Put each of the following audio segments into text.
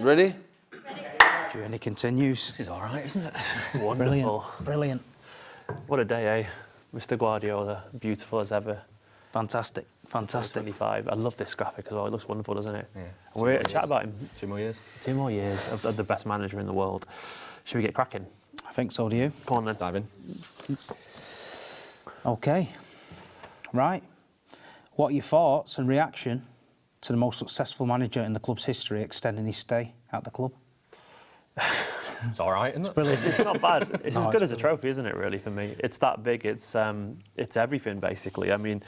Ready? Journey continues. This is all right, isn't it? Wonderful. Brilliant. What a day, eh? Mr. Guardiola, beautiful as ever. Fantastic. 25. I love this graphic as well. It looks wonderful, doesn't it? Yeah. And we're here to chat about him. 2 more years. 2 more years of the best manager in the world. Should we get cracking? I think so, do you? Come on then. Dive in. OK. Right. What are your thoughts and reaction to the most successful manager in the club's history extending his stay at the club? It's all right, isn't it? Brilliant. It's not bad. It's as good as a brilliant. trophy, isn't it, really, for me? It's that big. It's everything, basically. I mean,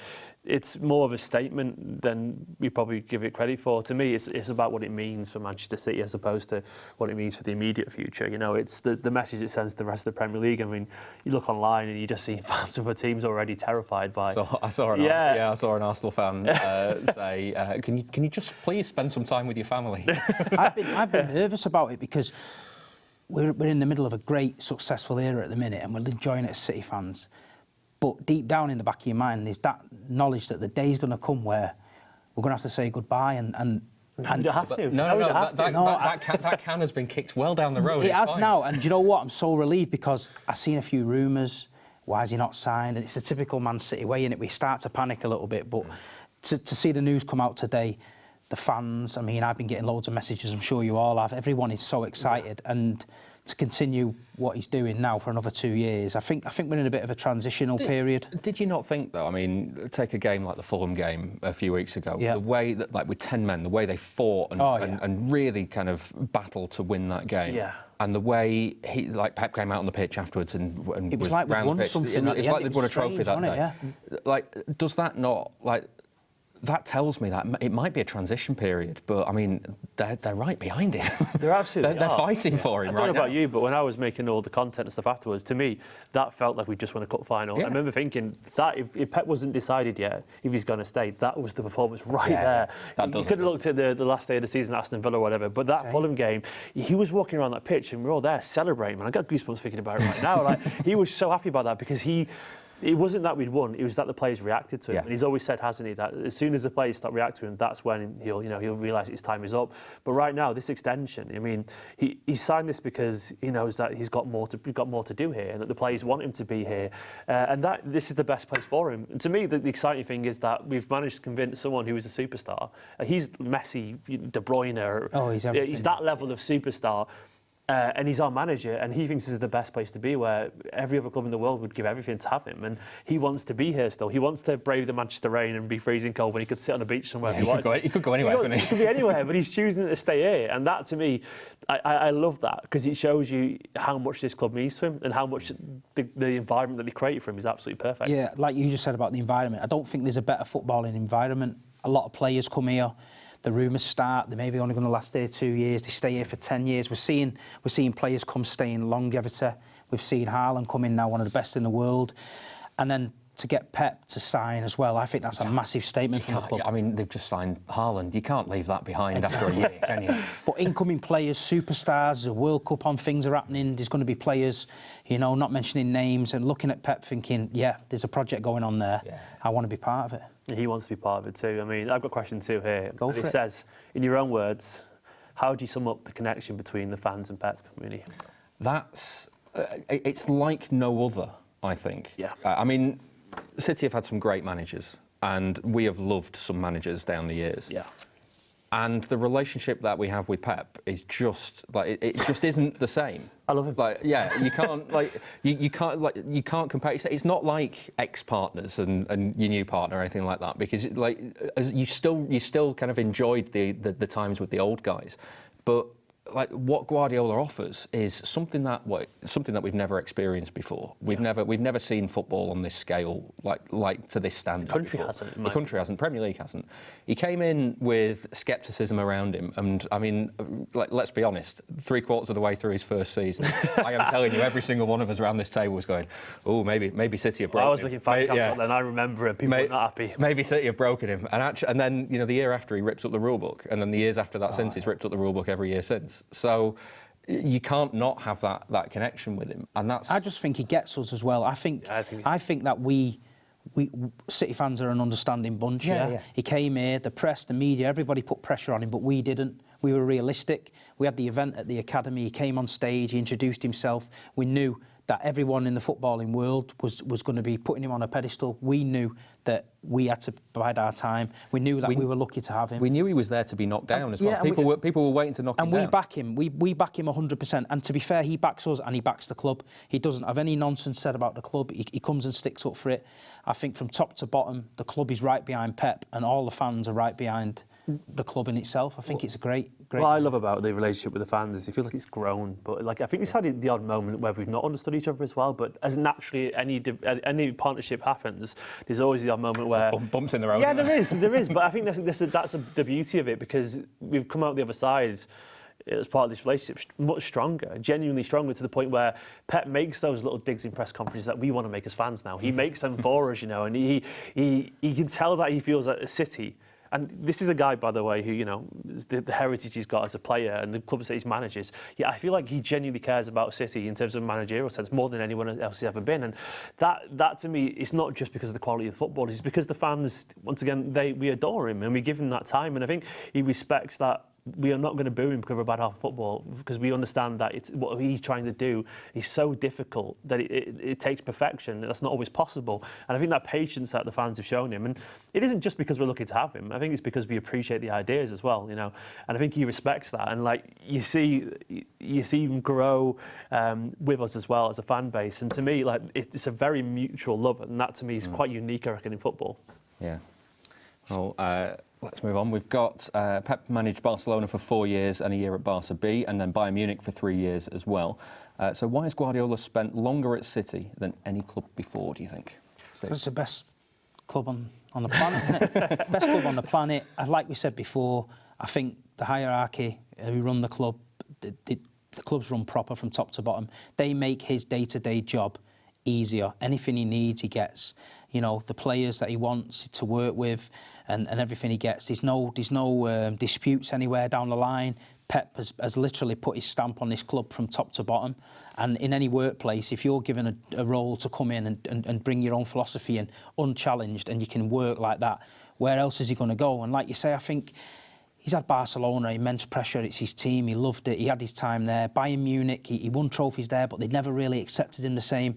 it's more of a statement than we probably give it credit for. To me, it's about what it means for Manchester City as opposed to what it means for the immediate future. You know, it's the message it sends to the rest of the Premier League. I mean, you look online and you just see fans of other teams already terrified by... So I saw an Arsenal fan say, can you just please spend some time with your family? I've been nervous about it because we're in the middle of a great, successful era at the minute and we're enjoying it as City fans. But deep down in the back of your mind is that knowledge that the day's going to come where we're going to have to say goodbye and you don't have to. That can has been kicked well down the road. It has now, and do you know what? I'm so relieved because I've seen a few rumours. Why is he not signed? And it's the typical Man City way, innit? We start to panic a little bit, but to see the news come out today, the fans, I mean, I've been getting loads of messages, I'm sure you all have. Everyone is so excited, and to continue what he's doing now for another 2 years, I think we're in a bit of a transitional period. Did you not think, though, I mean, take a game like the Fulham game a few weeks ago, yeah. The way that, like with 10 men, the way they fought and really kind of battled to win that game. Yeah. And the way Pep came out on the pitch afterwards and it was like we'd won something. It's like they'd won a trophy that day. Yeah. Like, does that not, like, that tells me that it might be a transition period, but I mean, they're right behind him. They're absolutely they're fighting for him right now. I don't know about you, but when I was making all the content and stuff afterwards, to me, that felt like we just won a cup final. Yeah. I remember thinking that if Pep wasn't decided yet if he's going to stay, that was the performance there. You could have looked at the last day of the season, Aston Villa or whatever, but that Fulham game, he was walking around that pitch and we're all there celebrating, man. I got goosebumps thinking about it right now. Like, he was so happy about that because it wasn't that we'd won, it was that the players reacted to him. Yeah. And he's always said, hasn't he, that as soon as the players start reacting to him, that's when he'll realise his time is up. But right now, this extension, I mean, he signed this because he knows that he's got more to do here and that the players want him to be here. And that this is the best place for him. And to me, the exciting thing is that we've managed to convince someone who is a superstar. He's Messi, De Bruyne. He's that level of superstar. And he's our manager, and he thinks this is the best place to be, where every other club in the world would give everything to have him. And he wants to be here still. He wants to brave the Manchester rain and be freezing cold when he could sit on the beach somewhere if he wanted. He could go anywhere, couldn't he? He could be anywhere, but he's choosing to stay here. And that, to me, I love that, because it shows you how much this club means to him and how much the environment that they created for him is absolutely perfect. Yeah, like you just said about the environment, I don't think there's a better footballing environment. A lot of players come here. The rumours start, they're maybe only going to last here 2 years, they stay here for 10 years. We're seeing players come staying longevity. We've seen Haaland come in now, one of the best in the world. And then to get Pep to sign as well, I think that's a massive statement from the club. I mean, they've just signed Haaland. You can't leave that behind after a year, can you? But incoming players, superstars, there's a World Cup on, things are happening. There's going to be players, you know, not mentioning names and looking at Pep thinking, yeah, there's a project going on there. Yeah. I want to be part of it. He wants to be part of it too. I mean, I've got question 2 here. Go for it. It says, in your own words, how do you sum up the connection between the fans and Pep, really? That's... it's like no other, I think. Yeah. I mean, City have had some great managers, and we have loved some managers down the years. Yeah. And the relationship that we have with Pep is just like it just isn't the same. I love him. Like, yeah, you can't you can't compare. It's not like ex-partners and your new partner or anything like that, because you still kind of enjoyed the times with the old guys, but like what Guardiola offers is something that we've never experienced before. We've never seen football on this scale, like to this standard. The country before. hasn't. The country hasn't. Premier League hasn't. He came in with scepticism around him, and I mean, let's be honest. 3/4 of the way through his first season, I am telling you, every single one of us around this table was going, "Oh, maybe City have broken him." I was looking for then I remember it. People were not happy. Maybe City have broken him, and then the year after he rips up the rule book, and then the years after that he's ripped up the rule book every year since. So you can't not have that connection with him, and that's. I just think he gets us as well. I think that we City fans are an understanding bunch. Yeah. He came here, the press, the media, everybody put pressure on him, but we didn't. we were realistic. We had the event at the academy. He came on stage. He introduced himself. We knew that everyone in the footballing world was going to be putting him on a pedestal. We knew that we had to bide our time. We knew that we were lucky to have him. We knew he was there to be knocked down as well. Yeah, People were waiting to knock him down. And we back him. We back him 100%. And to be fair, he backs us and he backs the club. He doesn't have any nonsense said about the club. He comes and sticks up for it. I think from top to bottom, the club is right behind Pep and all the fans are right behind the club in itself. I think it's a great. What I love about the relationship with the fans is it feels like it's grown, but like I think it's had the odd moment where we've not understood each other as well. But as naturally any partnership happens, there's always the odd moment where bumps in the road. Yeah, there is. But I think that's the beauty of it, because we've come out the other side as part of this relationship much stronger, genuinely stronger, to the point where Pep makes those little digs in press conferences that we want to make as fans now. He makes them for us, and he can tell that he feels at City. And this is a guy, by the way, who, the heritage he's got as a player and the clubs that he's manages. Yeah, I feel like he genuinely cares about City in terms of managerial sense more than anyone else has ever been. And that to me, it's not just because of the quality of the football. It's because the fans, once again, we adore him and we give him that time. And I think he respects that. We are not going to boo him because we're bad half football, because we understand that it's what he's trying to do is so difficult that it takes perfection, and that's not always possible. And I think that patience that the fans have shown him, and it isn't just because we're lucky to have him. I think it's because we appreciate the ideas as well, And I think he respects that, and you see him grow with us as well as a fan base. And to me, it's a very mutual love, and that to me is quite unique, I reckon, in football. Yeah. Well, let's move on. We've got Pep managed Barcelona for 4 years and a year at Barca B, and then Bayern Munich for 3 years as well. So why has Guardiola spent longer at City than any club before, do you think? It's the best club on the planet, isn't it? Best club on the planet. Like we said before, I think the hierarchy who run the club, the club's run proper from top to bottom. They make his day-to-day job easier. Anything he needs, he gets. The players that he wants to work with and everything he gets. There's no disputes anywhere down the line. Pep has literally put his stamp on this club from top to bottom. And in any workplace, if you're given a role to come in and bring your own philosophy in unchallenged, and you can work like that, where else is he going to go? And like you say, I think he's had Barcelona, immense pressure. It's his team. He loved it. He had his time there. Bayern Munich, he won trophies there, but they'd never really accepted him the same.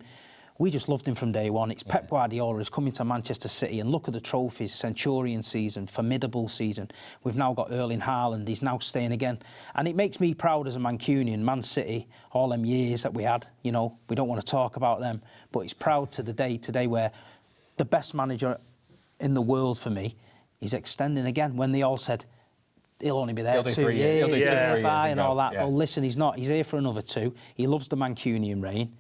We just loved him from day one. It's Pep Guardiola who's coming to Manchester City, and look at the trophies, Centurion season, formidable season. We've now got Erling Haaland, he's now staying again. And it makes me proud as a Mancunian, Man City, all them years that we had, we don't want to talk about them, but it's proud to the day today where the best manager in the world for me is extending again, when they all said, he'll only be there 2 years, He'll do 3 years and all that. Yeah. Well, listen, he's not. He's here for another 2. He loves the Mancunian reign.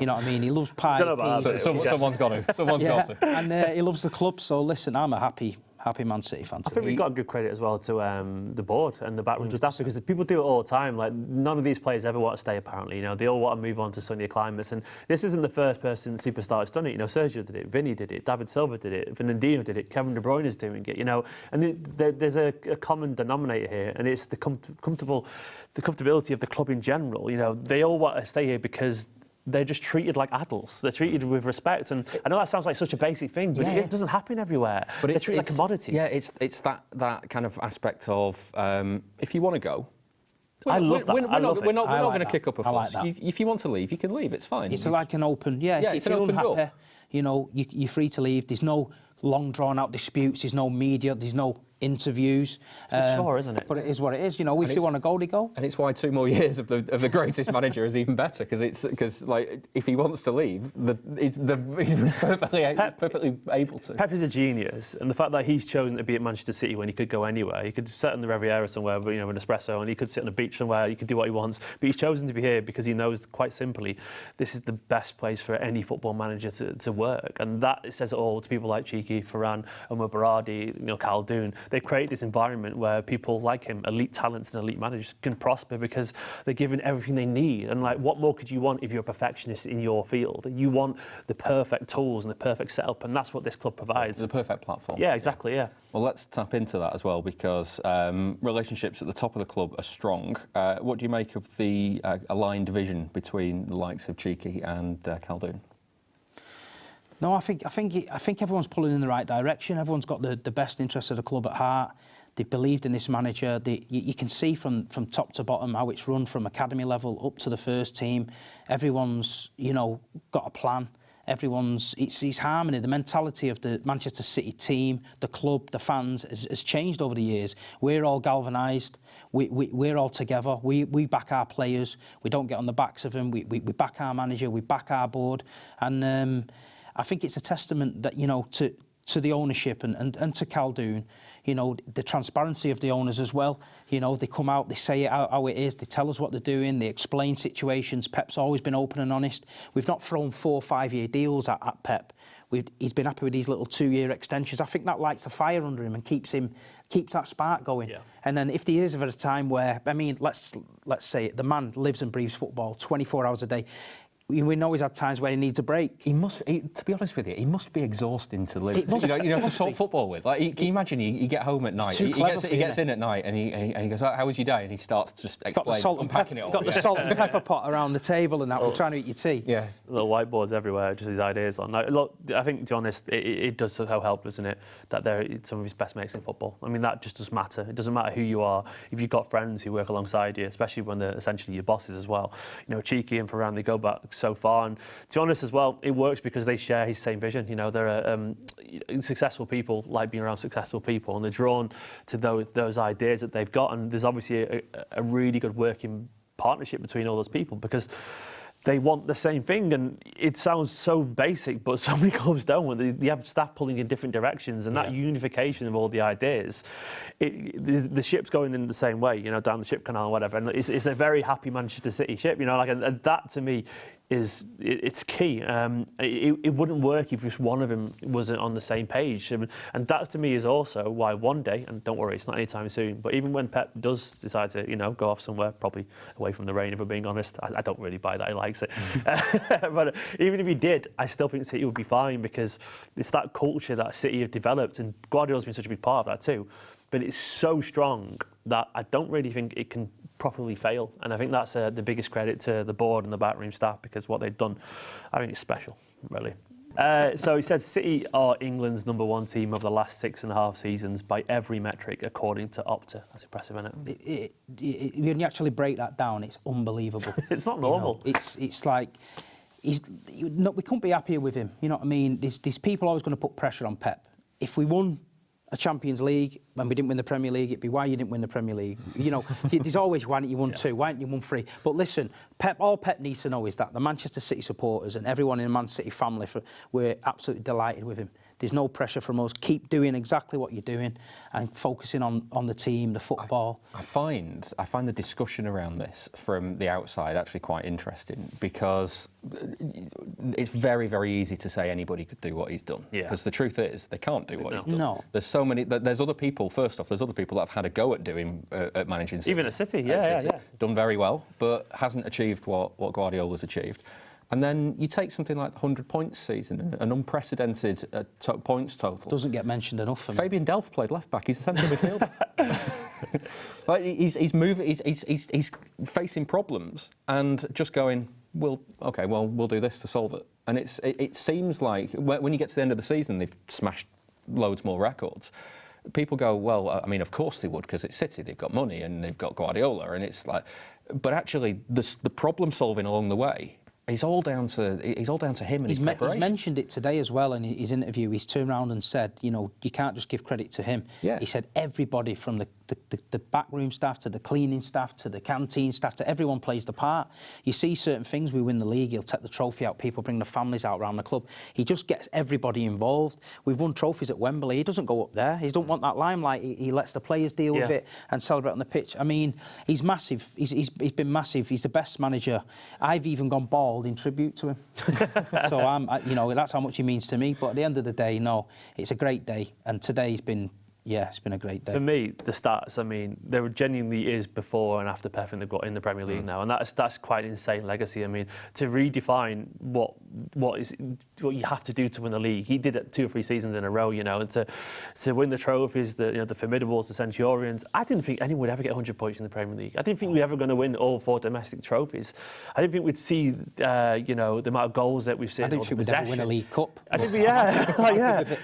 You know what I mean? He loves pie. Someone's got to. Someone's got to. And he loves the club. So listen, I'm a happy Man City fan. I think we've got to give credit as well to the board and the backroom staff, because people do it all the time. Like, none of these players ever want to stay, apparently. They all want to move on to sunnier climates. And this isn't the first person, superstar, that's done it. Sergio did it, Vinny did it, David Silva did it, Fernandinho did it, Kevin De Bruyne is doing it. And there's a common denominator here, and it's the comfortability of the club in general. They all want to stay here because they're just treated like adults. They're treated with respect. And I know that sounds like such a basic thing, but it doesn't happen everywhere. But they're treated like commodities. Yeah, it's that kind of aspect of if you want to go. I love that. We're not going to kick up a fuss. Like if you want to leave, you can leave. It's fine. It's like an open, if an you're open unhappy, door. you're free to leave. There's no long drawn out disputes. There's no media. There's no interviews. Sure, isn't it? But it is what it is. If you want to go, they go. And it's why 2 more years of the greatest manager is even better, because if he wants to leave, he's perfectly able to. Pep is a genius, and the fact that he's chosen to be at Manchester City when he could go anywhere, he could sit in the Riviera somewhere, an espresso, and he could sit on the beach somewhere. He could do what he wants, but he's chosen to be here because he knows, quite simply, this is the best place for any football manager to work, and that says it all to people like Cheeky, Ferran, Omar Berardi, Khaldoon. They create this environment where people like him, elite talents and elite managers, can prosper because they're given everything they need. And what more could you want if you're a perfectionist in your field? You want the perfect tools and the perfect setup, and that's what this club provides. It's a perfect platform. Yeah, exactly. Yeah. Well, let's tap into that as well, because relationships at the top of the club are strong. What do you make of the aligned vision between the likes of Cheeky and Khaldoon? No, I think everyone's pulling in the right direction. Everyone's got the best interest of the club at heart. They believed in this manager. You can see from top to bottom how it's run from academy level up to the first team. Everyone's, got a plan. It's harmony. The mentality of the Manchester City team, the club, the fans has changed over the years. We're all galvanised. We're all together. We back our players. We don't get on the backs of them. We back our manager. We back our board. And I think it's a testament that, to the ownership and to Khaldoon, the transparency of the owners as well. They come out, they say it how it is, they tell us what they're doing, they explain situations. Pep's always been open and honest. We've not thrown 4 or 5 year deals at Pep. He's been happy with these little 2-year extensions. I think that lights a fire under him and keeps that spark going. Yeah. And then if there is ever a time where, let's say it, the man lives and breathes football 24 hours a day. We know he's had times where he needs a break. To be honest with you, he must be exhausting to live. To talk football with. Like, can you imagine? You get home at night. He gets in at night, and he goes, "How was your day?" And he starts to just explain, unpacking it all. Got the salt and pepper pot around the table, and that we're trying to eat your tea. Yeah, little whiteboards everywhere, just his ideas on. Look, I think, to be honest, it does somehow help, doesn't it, that they're some of his best mates in football. That just doesn't matter. It doesn't matter who you are. If you've got friends who work alongside you, especially when they're essentially your bosses as well. Cheeky and Ferran, they go back so far. And to be honest as well, it works because they share his same vision. They're successful people, like being around successful people, and they're drawn to those ideas that they've got. And there's obviously a really good working partnership between all those people because they want the same thing. And it sounds so basic, but so many clubs don't. They have staff pulling in different directions, and that unification of all the ideas, the ship's going in the same way, down the ship canal or whatever. And it's a very happy Manchester City ship, and that to me it's key. It wouldn't work if just one of them wasn't on the same page, and that to me is also why one day, and don't worry, it's not anytime soon, but even when Pep does decide to go off somewhere, probably away from the rain, if we're being honest, I don't really buy that he likes it. But even if he did, I still think City would be fine because it's that culture that City have developed, and Guardiola's been such a big part of that too. But it's so strong that I don't really think it can properly fail. And I think that's the biggest credit to the board and the backroom staff because what they've done, I think it's special, really. So he said City are England's #1 team of the last 6.5 seasons by every metric, according to Opta. That's impressive, isn't it? When you actually break that down, it's unbelievable. It's not normal. It's like... we couldn't be happier with him. You know what I mean? There's people always going to put pressure on Pep. If we won a Champions League when we didn't win the Premier League, it'd be why you didn't win the Premier League. There's always why didn't you won 2, why didn't you won 3. But listen, all Pep needs to know is that the Manchester City supporters and everyone in the Man City family, we're absolutely delighted with him. There's no pressure from us. Keep doing exactly what you're doing and focusing on the team, the football. I find the discussion around this from the outside actually quite interesting because it's very, very easy to say anybody could do what he's done. Because the truth is they can't do what he's done. No. There's so many. There's other people. First off, there's other people that have had a go at doing at managing City. Even at City, yeah. Done very well, but hasn't achieved what Guardiola's achieved. And then you take something like the 100 points season, an unprecedented points total. Doesn't get mentioned enough for me. Fabian Delph played left back. He's a central midfielder. He's moving. He's facing problems and just going, we'll do this to solve it. And it seems like when you get to the end of the season, they've smashed loads more records. People go, well, of course they would because it's City. They've got money and they've got Guardiola, and it's like, but actually the problem solving along the way. It's all down to him and his preparation. He's mentioned it today as well in his interview. He's turned around and said, you can't just give credit to him. Yeah. He said everybody from the backroom staff to the cleaning staff to the canteen staff to everyone plays the part. You see certain things, we win the league, he'll take the trophy out, people bring the families out around the club. He just gets everybody involved. We've won trophies at Wembley. He doesn't go up there. He doesn't want that limelight. He lets the players deal with it and celebrate on the pitch. He's massive. He's been massive. He's the best manager. I've even gone bald in tribute to him. So that's how much he means to me. But at the end of the day, no, it's a great day. And today's been... it's been a great day. For me, the stats, there genuinely is before and after Pep they've got in the Premier League now, and that's quite an insane legacy. To redefine what what you have to do to win the league. He did it 2 or 3 seasons in a row, you know, and to win the trophies, the Formidables, the Centurions. I didn't think anyone would ever get 100 points in the Premier League. I didn't think we were ever going to win all 4 domestic trophies. I didn't think we'd see, the amount of goals that we've seen. I didn't think we'd ever win a League Cup. I didn't,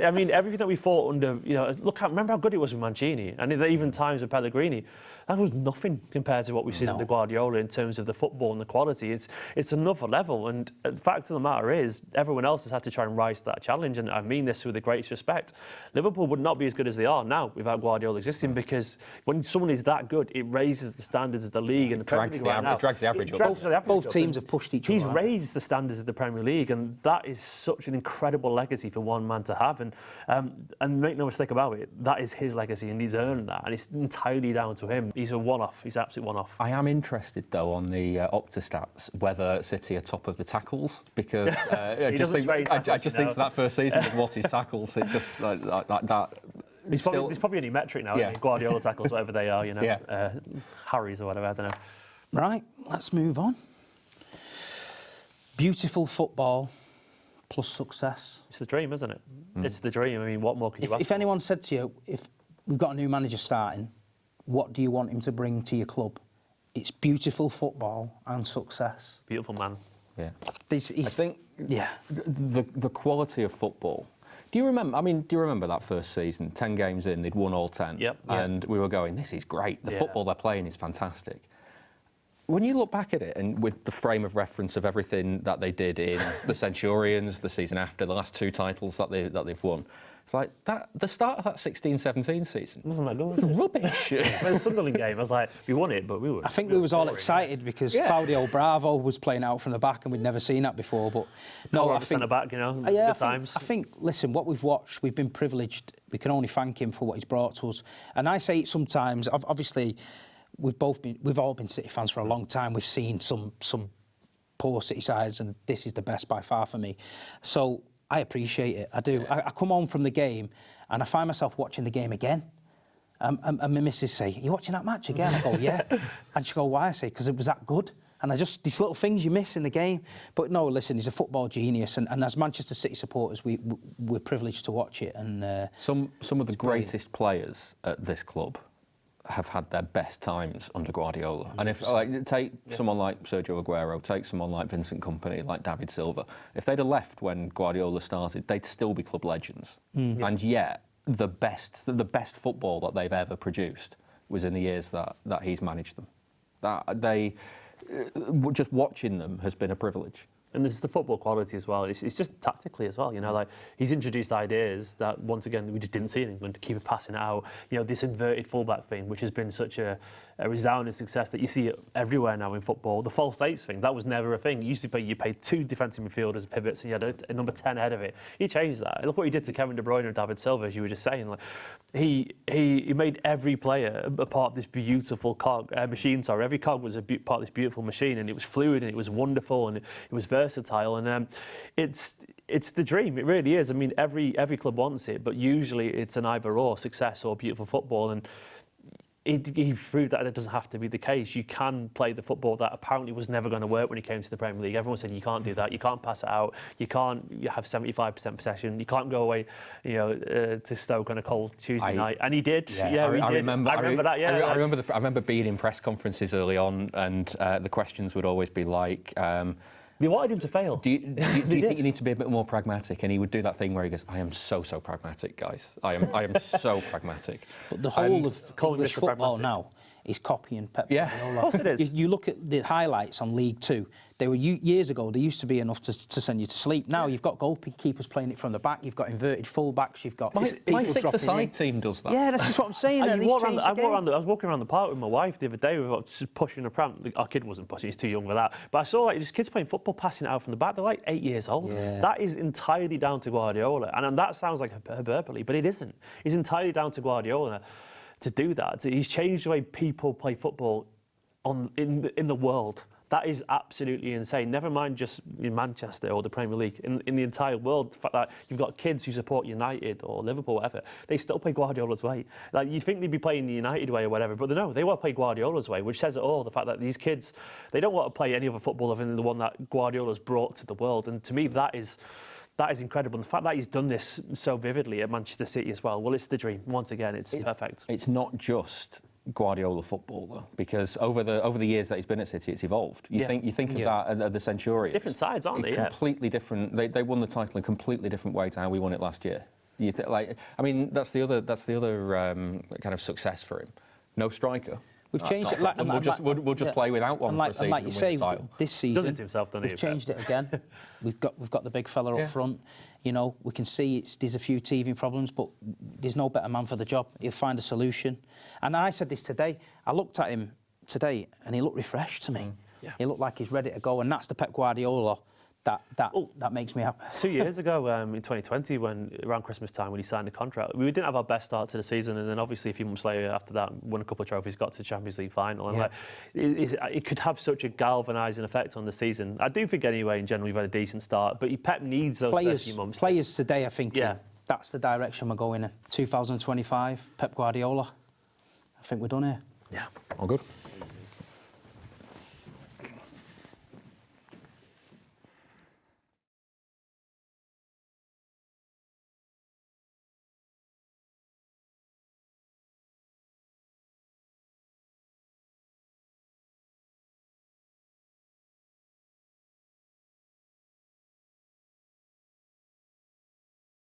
I mean, everything that we fought under, remember how good it was with Mancini, and even times with Pellegrini. That was nothing compared to what we've seen under Guardiola in terms of the football and the quality. It's another level, and the fact of the matter is, everyone else has had to try and rise to that challenge, and I mean this with the greatest respect. Liverpool would not be as good as they are now without Guardiola existing, because when someone is that good, it raises the standards of the league and the Premier League right now. It drags the average up. Both teams have pushed each other. He's raised the standards of the Premier League, and that is such an incredible legacy for one man to have. And make no mistake about it, that is his legacy, and he's earned that, and it's entirely down to him. He's a one-off. He's an absolute one-off. I am interested, though, on the Opta stats, whether City are top of the tackles, because I just think to that first season with what his tackles, it just like that. There's probably any metric now. Guardiola tackles, whatever they are, Harry's or whatever. I don't know. Right, let's move on. Beautiful football plus success. It's the dream, isn't it? It's the dream. I mean, what more can you ask If anyone said to you, if we've got a new manager starting, what do you want him to bring to your club? It's beautiful football and success. Beautiful man. Yeah. I think the quality of football. Do you remember that first season? 10 games in, they'd won all 10. Yep. And we were going, this is great. The football they're playing is fantastic. When you look back at it, and with the frame of reference of everything that they did in the Centurions, the season after, the last 2 titles that they've won, it's like that. The start of that 16-17 season wasn't that good? It was rubbish. The Sunderland game, I was like, we won it, but we were. I think we was all excited because Claudio Bravo was playing out from the back, and we'd never seen that before. But no, I think centre back, good times. I think, listen, what we've watched, we've been privileged. We can only thank him for what he's brought to us. And I say it sometimes. Obviously, we've all been City fans for a long time. We've seen some poor City sides, and this is the best by far for me. So I appreciate it. I do. I come home from the game, and I find myself watching the game again. And my missus say, "You're watching that match again?" I go, "Yeah." And she go, "Why?" I say, "Because it was that good." And these little things you miss in the game. But no, listen, he's a football genius, and as Manchester City supporters, we're privileged to watch it. And some of the greatest players at this club have had their best times under Guardiola. 100%. And if take someone like Sergio Aguero, take someone like Vincent Kompany, like David Silva, if they'd have left when Guardiola started, they'd still be club legends. And yet the best football that they've ever produced was in the years that he's managed them. That they just watching them has been a privilege. And this is the football quality as well. It's just tactically as well, like he's introduced ideas that once again we just didn't see in England. To keep it passing it out, this inverted fullback thing, which has been such a resounding success that you see it everywhere now in football. The false eights thing, that was never a thing. You paid 2 defensive midfielders pivots, and you had a number 10 ahead of it. He changed that. Look what he did to Kevin De Bruyne and David Silva, as you were just saying. Like he made every player a part of this beautiful machine. Sorry, every cog was part of this beautiful machine, and it was fluid and it was wonderful and it was versatile, and it's the dream. It really is. I mean, every club wants it, but usually it's an either or, success or beautiful football, and he proved that it doesn't have to be the case. You can play the football that apparently was never going to work when he came to the Premier League. Everyone said you can't do that. You can't pass it out. You have 75% possession. You can't go away, to Stoke on a cold Tuesday night. And he did. Yeah, he did. I remember that. Yeah, I remember being in press conferences early on, and the questions would always be like. We wanted him to fail. Do you think you need to be a bit more pragmatic? And he would do that thing where he goes, "I am so pragmatic, guys. I am so pragmatic." But the whole of English football now is copying Pep Guardiola. Of course it is. You look at the highlights on League Two. They were years ago. They used to be enough to send you to sleep. Now you've got goalkeepers playing it from the back. You've got inverted fullbacks. You've got my 6-a-side team does that. Yeah, that's just what I'm saying. I was walking around the park with my wife the other day. We were just pushing a pram. Our kid wasn't pushing; he's too young for that. But I saw these kids playing football, passing it out from the back. They're like 8 years old. Yeah. That is entirely down to Guardiola, and that sounds like hyperbole, but it isn't. It's entirely down to Guardiola to do that. He's changed the way people play football in the world. That is absolutely insane. Never mind just in Manchester or the Premier League. In the entire world, the fact that you've got kids who support United or Liverpool, whatever, they still play Guardiola's way. Like, you'd think they'd be playing the United way or whatever, but no, they want to play Guardiola's way, which says it all. The fact that these kids, they don't want to play any other football other than the one that Guardiola's brought to the world. And to me, that is incredible. And the fact that he's done this so vividly at Manchester City as well, well, it's the dream. Once again, it's perfect. It's not just Guardiola football though, because over the years that he's been at City, it's evolved. You think of that at the Centurions. Different sides, aren't they? Completely different. They won the title in a completely different way to how we won it last year. I mean, that's the other kind of success for him. No striker. We've changed it. We'll just play without one for a season. Like you say, this season does it himself, doesn't he? We've changed it again. We've got the big fella up front. You know, we can see there's a few teething problems, but there's no better man for the job. He'll find a solution. And I said this today. I looked at him today, and he looked refreshed to me. He looked like he's ready to go, and that's the Pep Guardiola that makes me happy. 2 years ago, in 2020, around Christmas time, when he signed the contract, we didn't have our best start to the season, and then obviously a few months later, after that, won a couple of trophies, got to the Champions League final, and it could have such a galvanising effect on the season. I do think anyway, in general, we've had a decent start, but Pep needs those first few months. Players today, I think, that's the direction we're going in. 2025, Pep Guardiola. I think we're done here. Yeah, all good.